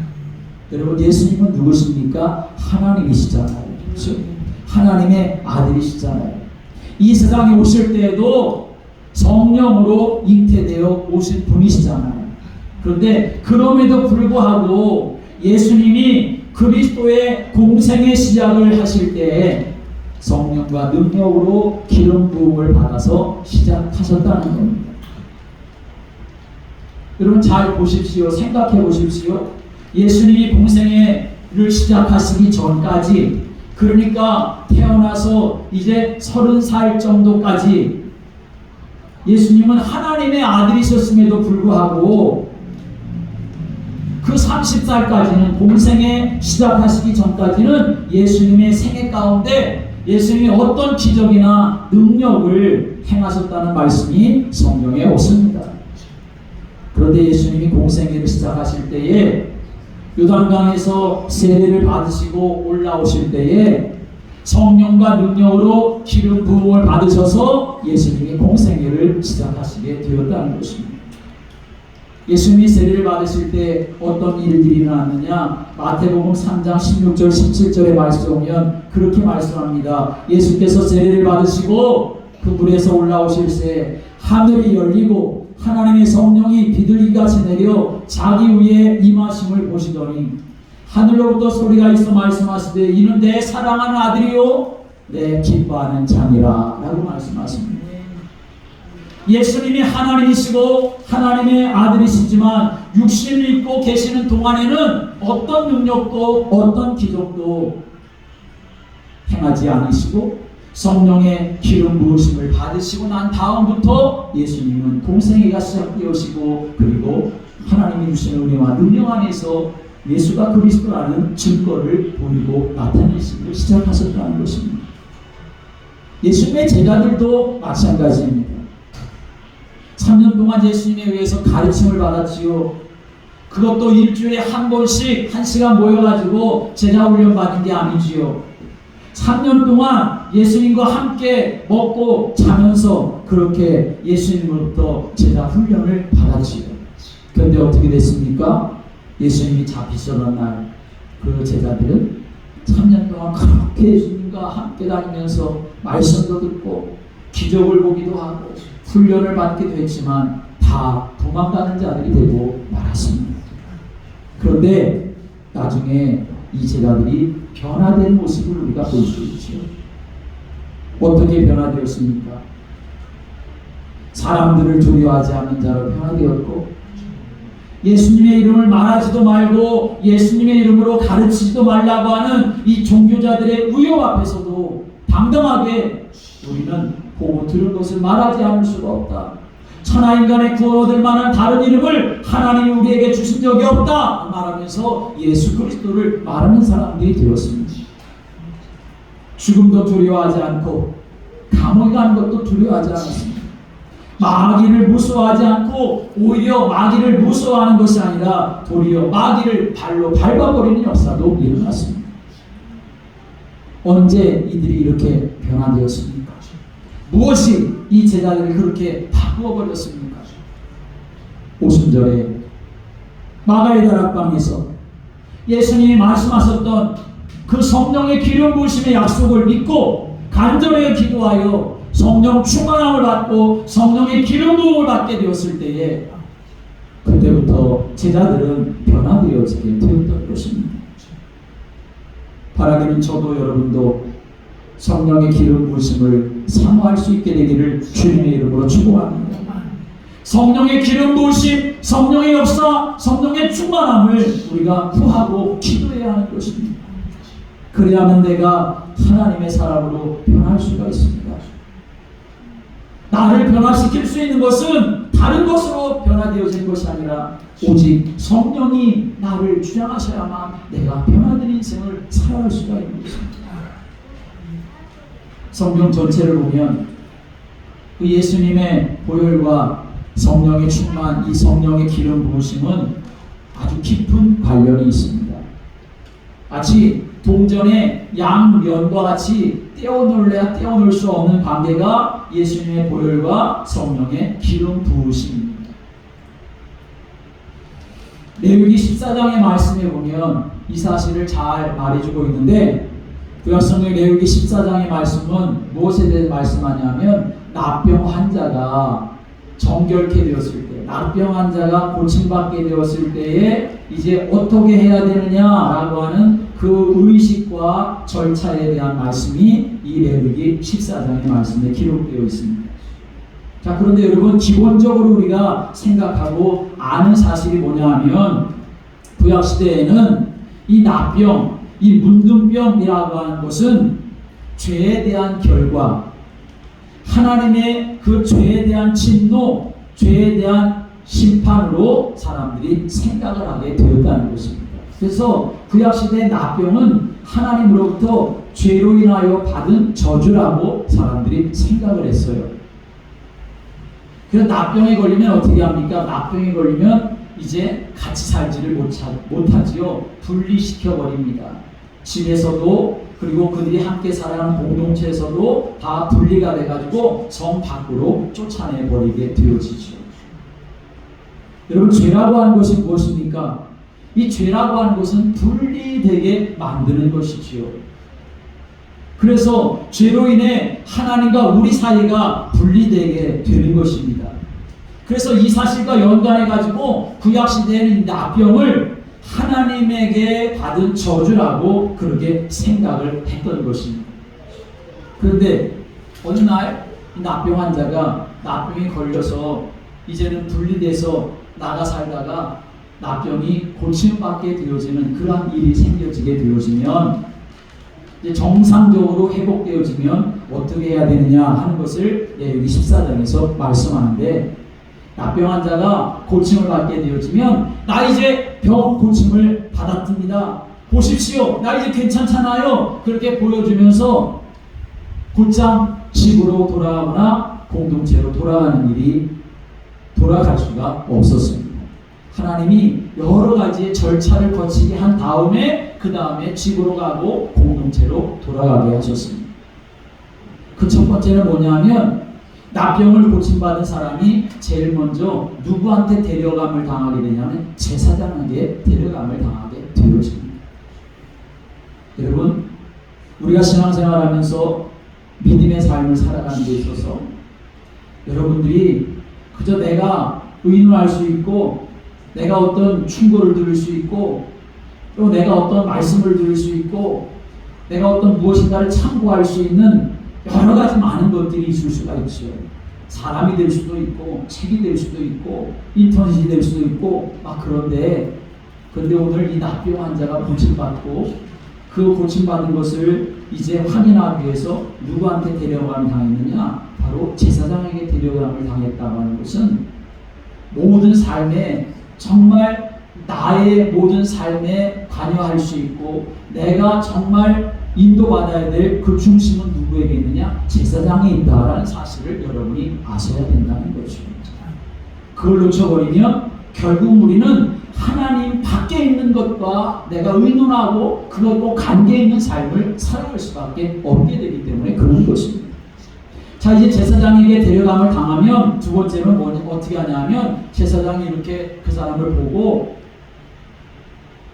여러분, 예수님은 누구십니까? 하나님이시잖아요. 그렇죠? 하나님의 아들이시잖아요. 이 세상에 오실 때에도 성령으로 잉태되어 오신 분이시잖아요. 그런데 그럼에도 불구하고 예수님이 그리스도의 공생의 시작을 하실 때에 성령과 능력으로 기름 부음을 받아서 시작하셨다는 겁니다. 여러분 잘 보십시오. 생각해 보십시오. 예수님이 공생애를 시작하시기 전까지, 그러니까 태어나서 이제 30살 정도까지 예수님은 하나님의 아들이셨음에도 불구하고 그 30살까지는 공생애 시작하시기 전까지는 예수님의 생애 가운데 예수님이 어떤 기적이나 능력을 행하셨다는 말씀이 성경에 없습니다. 그런데 예수님이 공생애를 시작하실 때에 요단강에서 세례를 받으시고 올라오실 때에 성령과 능력으로 기름 부음을 받으셔서 예수님이 공생애를 시작하시게 되었다는 것입니다. 예수님이 세례를 받으실 때 어떤 일들이 일어났느냐? 마태복음 3장 16절 17절의 말씀에 보면 그렇게 말씀합니다. 예수께서 세례를 받으시고 그 물에서 올라오실 때 하늘이 열리고 하나님의 성령이 비둘기같이 내려 자기 위에 임하심을 보시더니 하늘로부터 소리가 있어 말씀하시되 이는 내 사랑하는 아들이요 내 기뻐하는 자니라 라고 말씀하십니다. 예수님이 하나님이시고 하나님의 아들이시지만 육신을 입고 계시는 동안에는 어떤 능력도 어떤 기적도 행하지 않으시고 성령의 기름 부으심을 받으시고 난 다음부터 예수님은 공생애가 시작되어지고 그리고 하나님이 주신 은혜와 능력 안에서 예수가 그리스도라는 증거를 보이고 나타내시기를 시작하셨다는 것입니다. 예수님의 제자들도 마찬가지입니다. 3년 동안 예수님에 의해서 가르침을 받았지요. 그것도 일주일에 한 번씩 1시간 모여가지고 제자 훈련 받는 게 아니지요. 3년 동안 예수님과 함께 먹고 자면서 그렇게 예수님으로부터 제자 훈련을 받았지요. 그런데 어떻게 됐습니까? 예수님이 잡히시던 날 그 제자들은 3년 동안 그렇게 예수님과 함께 다니면서 말씀도 듣고 기적을 보기도 하고 훈련을 받기도 했지만 다 도망가는 자들이 되고 말았습니다. 그런데 나중에 이 제자들이 변화된 모습을 우리가 볼 수 있죠. 어떻게 변화되었습니까? 사람들을 두려워하지 않는 자로 변화되었고 예수님의 이름을 말하지도 말고 예수님의 이름으로 가르치지도 말라고 하는 이 종교자들의 위협 앞에서도 당당하게 우리는 보고 들은 것을 말하지 않을 수가 없다. 천하인간의 구원 얻을 만한 다른 이름을 하나님이 우리에게 주신 적이 없다 말하면서 예수 그리스도를 말하는 사람들이 되었습니다. 죽음도 두려워하지 않고 감옥에 가는 것도 두려워하지 않았습니다. 마귀를 무서워하지 않고 오히려 마귀를 무서워하는 것이 아니라 도리어 마귀를 발로 밟아버리는 역사도 일어났습니다. 언제 이들이 이렇게 변화되었습니까? 무엇이 이 제자들을 그렇게 바꾸어버렸습니까? 오순절에 마가의 다락방에서 예수님이 말씀하셨던 그 성령의 기름 부으심의 약속을 믿고 간절히 기도하여 성령 충만함을 받고 성령의 기름 부음을 받게 되었을 때에 그때부터 제자들은 변화되어지게 되었던 것입니다. 바라기는 저도 여러분도 성령의 기름 부으심을 사모할 수 있게 되기를 주님의 이름으로 축복합니다. 성령의 기름 부으심, 성령의 역사, 성령의 충만함을 우리가 구하고 기도해야 하는 것입니다. 그래야만 내가 하나님의 사람으로 변할 수가 있습니다. 나를 변화시킬 수 있는 것은 다른 것으로 변화되어지는 것이 아니라 오직 성령이 나를 주장하셔야만 내가 변화된 인생을 살아갈 수가 있는 것입니다. 성경 전체를 보면 그 예수님의 보혈과 성령의 충만, 이 성령의 기름 부으심은 아주 깊은 관련이 있습니다. 마치 동전의 양면과 같이 떼어놓을래야 떼어놓을 수 없는 관계가 예수님의 보혈과 성령의 기름 부으심입니다. 레위기 14장의 말씀에 보면 이 사실을 잘 말해주고 있는데 구약성경 레위기 14장의 말씀은 무엇에 대해 말씀하냐면 납병 환자가 정결케 되었을 때, 납병 환자가 고침받게 되었을 때에 이제 어떻게 해야 되느냐라고 하는 그 의식과 절차에 대한 말씀이 이 레위기 14장의 말씀에 기록되어 있습니다. 자, 그런데 여러분, 기본적으로 우리가 생각하고 아는 사실이 뭐냐 하면, 구약시대에는 이 납병, 이 문둥병이라고 하는 것은 죄에 대한 결과, 하나님의 그 죄에 대한 진노, 죄에 대한 심판으로 사람들이 생각을 하게 되었다는 것입니다. 그래서 구약시대의 납병은 하나님으로부터 죄로 인하여 받은 저주라고 사람들이 생각을 했어요. 그래서 납병에 걸리면 어떻게 합니까? 납병에 걸리면 이제 같이 살지를 못하지요. 분리시켜 버립니다. 집에서도, 그리고 그들이 함께 살아가는 공동체에서도 다 분리가 돼가지고 성 밖으로 쫓아내 버리게 되어지죠. 여러분, 죄라고 하는 것이 무엇입니까? 이 죄라고 하는 것은 분리되게 만드는 것이지요. 그래서 죄로 인해 하나님과 우리 사이가 분리되게 되는 것입니다. 그래서 이 사실과 연관해가지고 구약시대에는 납병을 하나님에게 받은 저주라고 그렇게 생각을 했던 것입니다. 그런데 어느 날 이 납병 환자가 납병에 걸려서 이제는 분리돼서 나가 살다가 납병이 고침받게 되어지는 그러한 일이 생겨지게 되어지면, 이제 정상적으로 회복되어지면 어떻게 해야 되느냐 하는 것을 레위기 14장에서 말씀하는데, 납병 환자가 고침을 받게 되어지면 나 이제 병 고침을 받았습니다. 보십시오. 나 이제 괜찮잖아요. 그렇게 보여주면서 곧장 집으로 돌아가거나 공동체로 돌아가는 일이 돌아갈 수가 없었습니다. 하나님이 여러 가지의 절차를 거치게 한 다음에 그 다음에 집으로 가고 공동체로 돌아가게 하셨습니다. 그 첫 번째는 뭐냐면, 납병을 고침받은 사람이 제일 먼저 누구한테 데려감을 당하게 되냐면 제사장에게 데려감을 당하게 되어집니다. 여러분, 우리가 신앙생활하면서 믿음의 삶을 살아가는 데 있어서 여러분들이 그저 내가 의논할 수 있고, 내가 어떤 충고를 들을 수 있고, 또 내가 어떤 말씀을 들을 수 있고, 내가 어떤 무엇인가를 참고할 수 있는 여러 가지 많은 것들이 있을 수가 있죠. 사람이 될 수도 있고, 책이 될 수도 있고, 인터넷이 될 수도 있고, 그런데 오늘 이 납병 환자가 고침받고, 그 고침받은 것을 이제 확인하기 위해서 누구한테 데려감을 당했느냐? 바로 제사장에게 데려감을 당했다고 하는 것은 모든 삶에, 정말 나의 모든 삶에 관여할 수 있고, 내가 정말 인도받아야 될 그 중심은 누구에게 있느냐? 제사장에 있다라는 사실을 여러분이 아셔야 된다는 거죠. 그걸 놓쳐버리면 결국 우리는 하나님 밖에 있는 것과 내가 의논하고 그것과 관계 있는 삶을 살아갈 수밖에 없게 되기 때문에 그런 것입니다. 자, 이제 제사장에게 데려감을 당하면 두 번째는 어떻게 하냐면, 제사장이 이렇게 그 사람을 보고,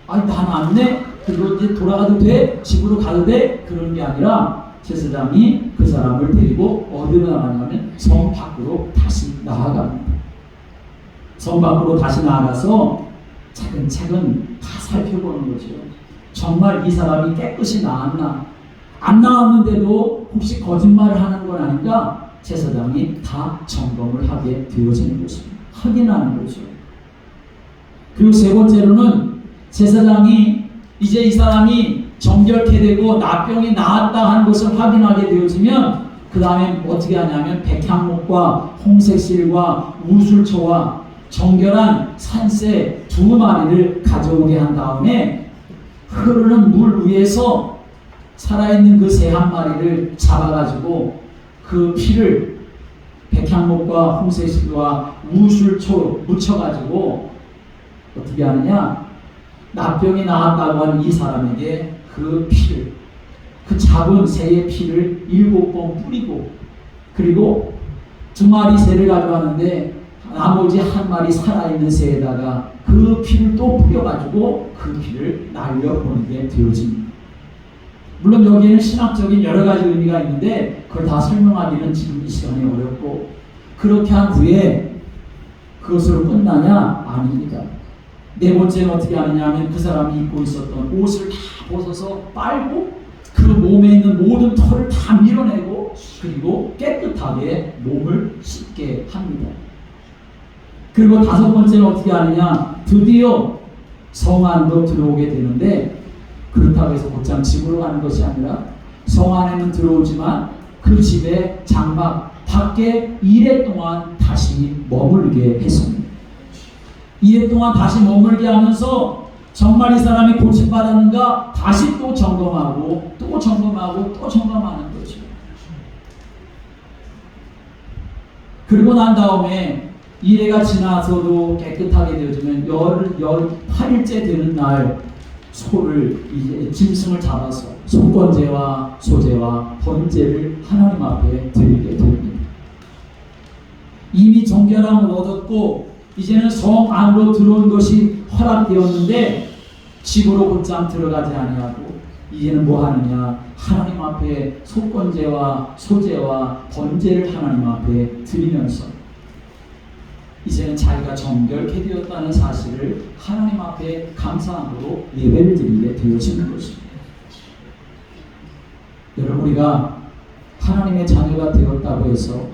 난 왔네? 그리고 이제 돌아가도 돼? 집으로 가도 돼? 그런 게 아니라 제사장이 그 사람을 데리고 어디로 나가냐면 성 밖으로 다시 나아갑니다. 성 밖으로 다시 나아가서 차근차근 다 살펴보는 거죠. 정말 이 사람이 깨끗이 나았나? 안 나왔는데도 혹시 거짓말을 하는 건 아닌가? 제사장이 다 점검을 하게 되어지는 것입니다. 확인하는 거죠. 그리고 세 번째로는 제사장이 이제 이 사람이 정결케 되고 납병이 나았다 하는 것을 확인하게 되어지면 그 다음에 어떻게 하냐면 백향목과 홍색실과 우술초와 정결한 산새 2마리를 가져오게 한 다음에 흐르는 물 위에서 살아있는 그 새 1마리를 잡아가지고 그 피를 백향목과 홍색실과 우술초 묻혀가지고 어떻게 하느냐, 납병이 나았다고 하는 이 사람에게 그 피를, 그 잡은 새의 피를 7번 뿌리고, 그리고 2마리 새를 가져왔는데 나머지 1마리 살아있는 새에다가 그 피를 또 뿌려가지고 그 피를 날려보내게 되어집니다. 물론 여기에는 신학적인 여러 가지 의미가 있는데 그걸 다 설명하기는 지금 이 시간이 어렵고, 그렇게 한 후에 그것으로 끝나냐? 아닙니다. 네 번째는 어떻게 하느냐 하면 그 사람이 입고 있었던 옷을 다 벗어서 빨고 그 몸에 있는 모든 털을 다 밀어내고 그리고 깨끗하게 몸을 씻게 합니다. 그리고 다섯 번째는 어떻게 하느냐, 드디어 성 안으로 들어오게 되는데, 그렇다고 해서 곧장 집으로 가는 것이 아니라 성 안에는 들어오지만 그 집의 장막 밖에 2회 동안 다시 머물게 했습니다. 2회 동안 다시 머물게 하면서 정말 이 사람이 고침받았는가 다시 또 점검하고 또 점검하고 또 점검하는 거죠. 그리고 난 다음에 2회가 지나서도 깨끗하게 되어지면 18일째 되는 날 소를 이제 짐승을 잡아서 속건제와 소제와 번제를 하나님 앞에 드리게 됩니다. 이미 정결함을 얻었고 이제는 성 안으로 들어온 것이 허락되었는데 집으로 곧장 들어가지 아니하고 이제는 뭐 하느냐, 하나님 앞에 속건제와 소제와 번제를 하나님 앞에 드리면서 이제는 자기가 정결케 되었다는 사실을 하나님 앞에 감사함으로 예배를 드리게 되어지는 것입니다. 여러분, 우리가 하나님의 자녀가 되었다고 해서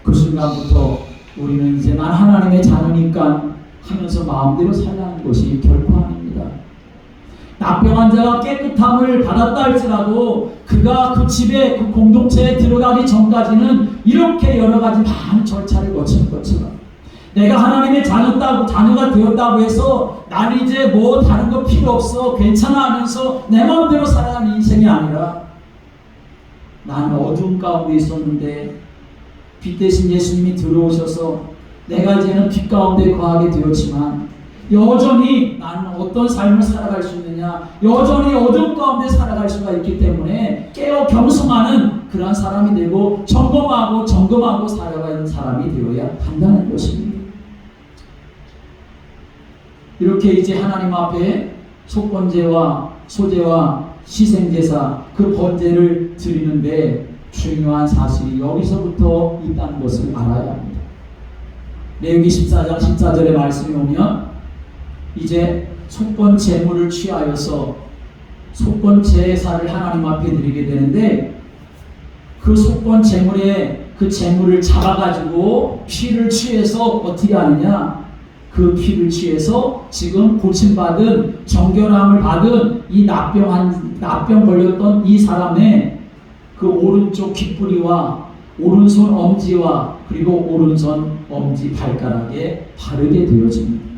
그 순간부터 우리는 이제 난 하나님의 자녀니까 하면서 마음대로 살라는 것이 결코 아닙니다. 납병한 자가 깨끗함을 받았다 할지라도 그가 그 집에 그 공동체에 들어가기 전까지는 이렇게 여러 가지 많은 절차를 거치는 것처럼 내가 하나님의 자녀가 되었다고 해서 나는 이제 뭐 다른 거 필요 없어 괜찮아 하면서 내 마음대로 살아가는 인생이 아니라, 나는 어두운 가운데 있었는데 빛 대신 예수님이 들어오셔서 내가 이제는 빛 가운데 거하게 되었지만 여전히 나는 어떤 삶을 살아갈 수 있느냐, 여전히 어두운 가운데 살아갈 수가 있기 때문에 깨어 겸손하는 그런 사람이 되고 점검하고 살아가는 사람이 되어야 한다는 것입니다. 이렇게 이제 하나님 앞에 속건제와 소제와 희생제사 그 번제를 드리는데 중요한 사실이 여기서부터 있다는 것을 알아야 합니다. 레위기 14장 14절의 말씀이 오면 이제 속건 제물을 취하여서 속건 제사를 하나님 앞에 드리게 되는데, 그 속건 제물에 그 제물을 잡아가지고 피를 취해서 어떻게 하느냐, 그 피를 취해서 지금 고침받은 정결함을 받은 이 납병 걸렸던 이 사람의 그 오른쪽 귓부리와 오른손 엄지와 그리고 오른손 엄지 발가락에 바르게 되어집니다.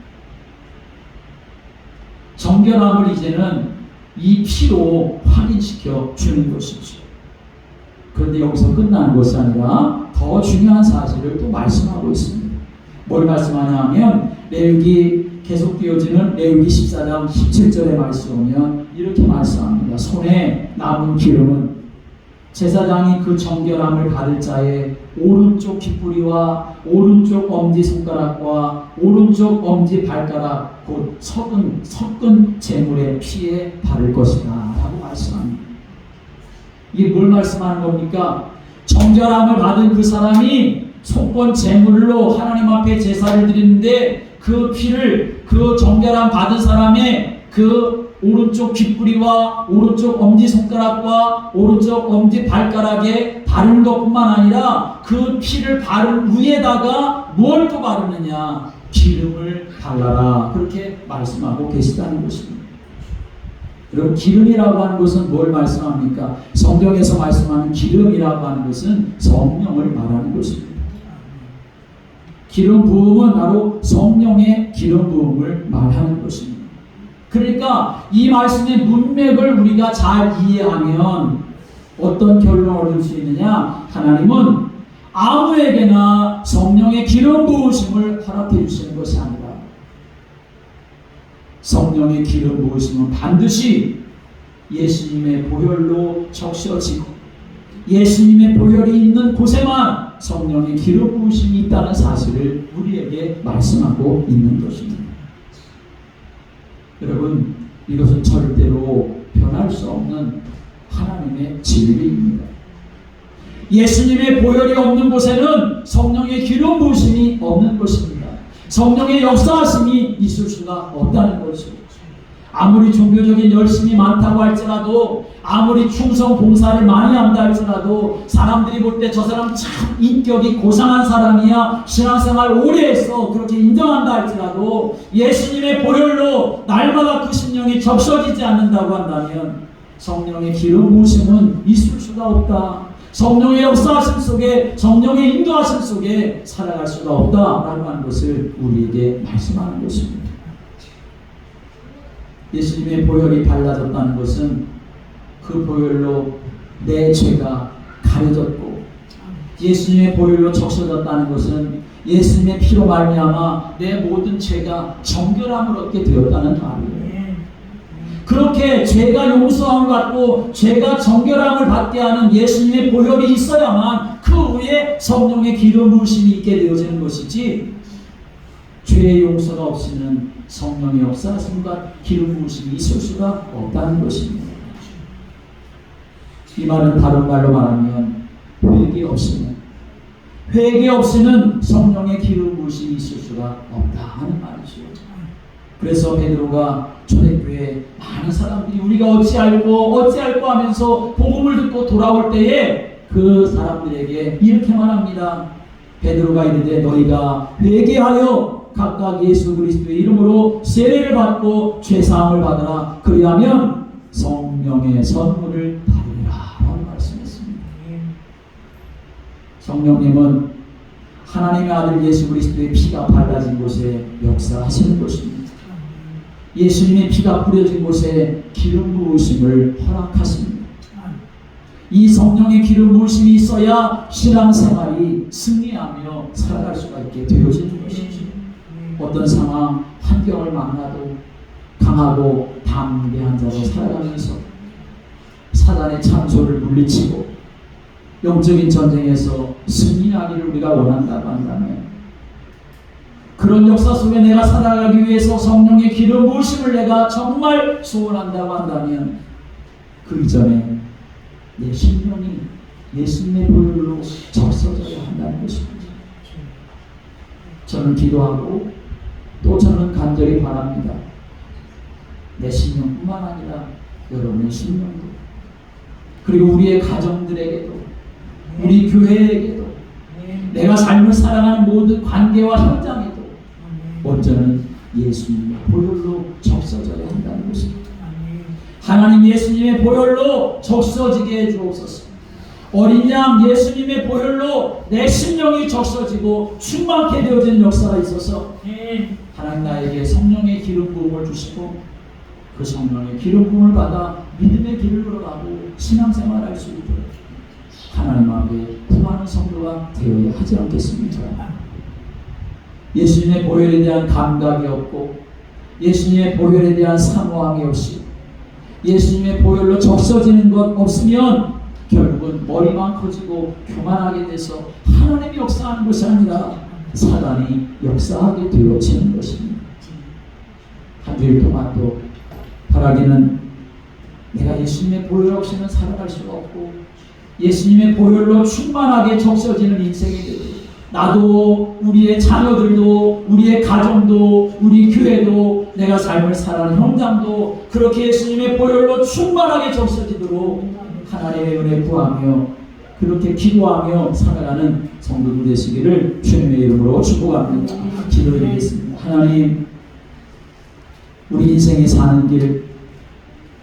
정결함을 이제는 이 피로 확인시켜 주는 것이죠. 그런데 여기서 끝나는 것이 아니라 더 중요한 사실을 또 말씀하고 있습니다. 뭘 말씀하냐 하면 레위기 계속 되어지는 레위기 14장 17절의 말씀 오면 이렇게 말씀합니다. 손에 남은 기름은 제사장이 그 정결함을 받을 자의 오른쪽 귓부리와 오른쪽 엄지손가락과 오른쪽 엄지 발가락 곧 섞은 제물의 피에 바를 것이다 라고 말씀합니다. 이게 뭘 말씀하는 겁니까? 정결함을 받은 그 사람이 속건 제물로 하나님 앞에 제사를 드리는데 그 피를 그 정결함 받은 사람의 그 오른쪽 귓부리와 오른쪽 엄지손가락과 오른쪽 엄지 발가락에 바르는 것뿐만 아니라 그 피를 바른 위에다가 뭘 또 바르느냐, 기름을 발라라, 그렇게 말씀하고 계시다는 것입니다. 여러분, 기름이라고 하는 것은 뭘 말씀합니까? 성경에서 말씀하는 기름이라고 하는 것은 성령을 말하는 것입니다. 기름 부음은 바로 성령의 기름 부음을 말하는 것입니다. 그러니까 이 말씀의 문맥을 우리가 잘 이해하면 어떤 결론을 얻을 수 있느냐? 하나님은 아무에게나 성령의 기름 부으심을 허락해 주시는 것이 아니라 성령의 기름 부으심은 반드시 예수님의 보혈로 적셔지고 예수님의 보혈이 있는 곳에만 성령의 기름 부으심이 있다는 사실을 우리에게 말씀하고 있는 것입니다. 여러분, 이것은 절대로 변할 수 없는 하나님의 진리입니다. 예수님의 보혈이 없는 곳에는 성령의 기름 부으심이 없는 것입니다. 성령의 역사하심이 있을 수가 없다는 것이죠. 아무리 종교적인 열심이 많다고 할지라도, 아무리 충성 봉사를 많이 한다 할지라도, 사람들이 볼 때 저 사람 참 인격이 고상한 사람이야, 신앙생활 오래 했어, 그렇게 인정한다 할지라도 예수님의 보혈로 날마다 그 심령이 적셔지지 않는다고 한다면 성령의 기름 부으심은 있을 수가 없다. 성령의 역사하심 속에, 성령의 인도하심 속에 살아갈 수가 없다라고 하는 것을 우리에게 말씀하는 것입니다. 예수님의 보혈이 발라졌다는 것은 그 보혈로 내 죄가 가려졌고, 예수님의 보혈로 적셔졌다는 것은 예수님의 피로 말미암아 내 모든 죄가 정결함을 얻게 되었다는 말이에요. 그렇게 죄가 용서함을 받고 죄가 정결함을 받게 하는 예수님의 보혈이 있어야만 그 위에 성령의 기름 부으심이 있게 되어지는 것이지, 죄의 용서가 없이는 성령의 역사하심과 기름 부으심이 있을 수가 없다는 것입니다. 이 말은 다른 말로 말하면 회개 없이는 성령의 기름 부으심이 있을 수가 없다 하는 말이죠. 그래서 베드로가 초대교회에 많은 사람들이 우리가 어찌 알고 하면서 복음을 듣고 돌아올 때에 그 사람들에게 이렇게 말합니다. 베드로가 이르되 너희가 회개하여 각각 예수 그리스도의 이름으로 세례를 받고 죄사함을 받으라. 그리하면 성령의 선물을 받으리라 라고 말씀했습니다. 성령님은 하나님의 아들 예수 그리스도의 피가 발라진 곳에 역사하시는 것입니다. 예수님의 피가 뿌려진 곳에 기름 부으심을 허락하십니다. 이 성령의 기름 부으심이 있어야 신앙생활이 승리하며 살아갈 수가 있게 되어지는 것이죠. 어떤 상황, 환경을 만나도 강하고 담대한 자로 살아가면서 사단의 참소를 물리치고 영적인 전쟁에서 승리하기를 우리가 원한다고 한다면, 그런 역사 속에 내가 살아가기 위해서 성령의 기름 부으심을 내가 정말 소원한다고 한다면 그 이전에 내 심령이 예수님의 보혈로 적셔져야 한다는 것입니다. 저는 기도하고 또 저는 간절히 바랍니다. 내 심령뿐만 아니라 여러분의 심령도, 그리고 우리의 가정들에게도, 우리 교회에게도, 내가 삶을 살아가는 모든 관계와 현장에도 먼저는 예수님의 보혈로 적셔져야 한다는 것입니다. 하나님 예수님의 보혈로 적셔지게 해주옵소서. 어린 양 예수님의 보혈로 내 심령이 적셔지고 충만케 되어지는 역사가 있어서 하나님 나에게 성령의 기름 부음을 주시고 그 성령의 기름 부음을 받아 믿음의 길을 걸어가고 신앙생활할 수 있도록 하나님 앞에 구하는 성도가 되어야 하지 않겠습니까? 예수님의 보혈에 대한 감각이 없고 예수님의 보혈에 대한 사모함이 없이 예수님의 보혈로 적셔지는 것 없으면 결국은 머리만 커지고 교만하게 돼서 하나님이 역사하는 것이 아니라 사단이 역사하게 되어지는 것입니다. 한 주일 동안 또 바라기는 내가 예수님의 보혈 없이는 살아갈 수가 없고 예수님의 보혈로 충만하게 적셔지는 인생이 되고 나도 우리의 자녀들도 우리의 가정도 우리 교회도 내가 삶을 살아가는 현장도 그렇게 예수님의 보혈로 충만하게 적셔지도록 하나님의 은혜 구하며 그렇게 기도하며 살아가는 성도들 되시기를 주님의 이름으로 축복합니다. 기도드리겠습니다. 하나님, 우리 인생에 사는 길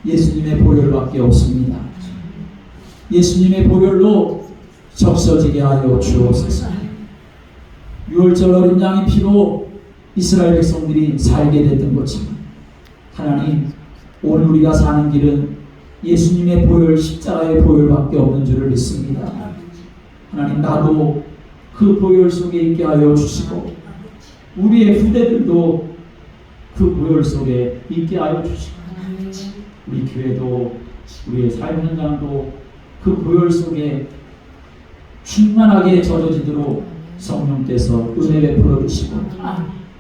예수님의 보혈밖에 없습니다. 예수님의 보혈로 적셔지게 하여 주옵소서. 6월절 어린 양의 피로 이스라엘 백성들이 살게 됐던 것처럼 하나님, 오늘 우리가 사는 길은 예수님의 보혈, 십자가의 보혈밖에 없는 줄을 믿습니다. 하나님, 나도 그 보혈 속에 있게 하여 주시고 우리의 후대들도 그 보혈 속에 있게 하여 주시고 우리 교회도 우리의 삶 현장도 그 보혈 속에 충만하게 젖어지도록 성령께서 은혜 베풀어 주시고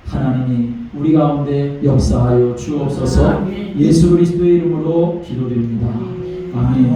하나님이 우리 가운데 역사하여 주옵소서. 예수 그리스도의 이름으로 기도드립니다. 아멘.